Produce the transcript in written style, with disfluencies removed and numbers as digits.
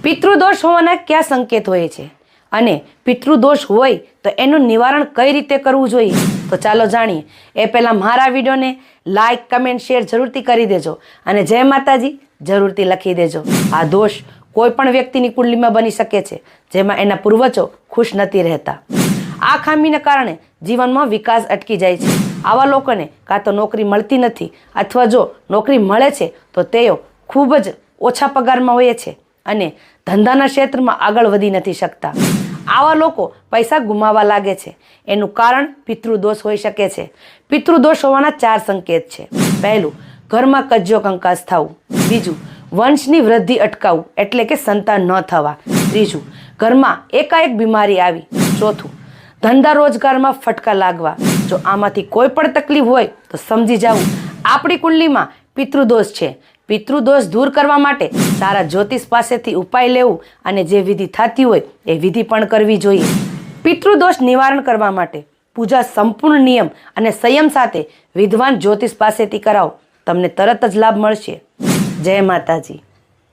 પિતૃદોષ હોવાના કયા સંકેત હોય છે અને પિતૃદોષ હોય તો એનું નિવારણ કઈ રીતે કરવું જોઈએ, તો ચાલો જાણીએ. એ પહેલાં મારા વિડીયોને લાઇક, કમેન્ટ, શેર જરૂરથી કરી દેજો અને જય માતાજી જરૂરથી લખી દેજો. આ દોષ કોઈ પણ વ્યક્તિની કુંડલીમાં બની શકે છે જેમાં એના પૂર્વજો ખુશ નથી રહેતા. આ ખામીને કારણે જીવનમાં વિકાસ અટકી જાય છે. આવા લોકોને કાં તો નોકરી મળતી નથી અથવા જો નોકરી મળે છે તો તેઓ ખૂબ જ ઓછા પગારમાં હોય છે અને ધંધાના ક્ષેત્રમાં આગળ વધી નથી શકતા. આવા લોકો પૈસા ગુમાવવા લાગે છે. એનું કારણ પિતૃદોષ હોઈ શકે છે. પિતૃદોષ હોવાના 4 સંકેત છે. પહેલું, ઘરમાં કજ્જો કંકાસ થવું. બીજું, વંશની વૃદ્ધિ અટકાવવું એટલે કે સંતાન ન થવા. ત્રીજું, ઘરમાં એકાએક બીમારી આવી. ચોથું, ધંધા રોજગારમાં ફટકા લાગવા. જો આમાંથી કોઈ પણ તકલીફ હોય તો સમજી જવું આપણી કુંડલીમાં પિતૃદોષ છે. પિતૃદોષ દૂર કરવા માટે સારા જ્યોતિષ પાસેથી ઉપાય લેવું અને જે વિધિ થતી હોય એ વિધિ પણ કરવી જોઈએ. પિતૃદોષ નિવારણ કરવા માટે પૂજા સંપૂર્ણ નિયમ અને સંયમ સાથે વિદ્વાન જ્યોતિષ પાસેથી કરાવો. તમને તરત જ લાભ મળશે. જય માતાજી.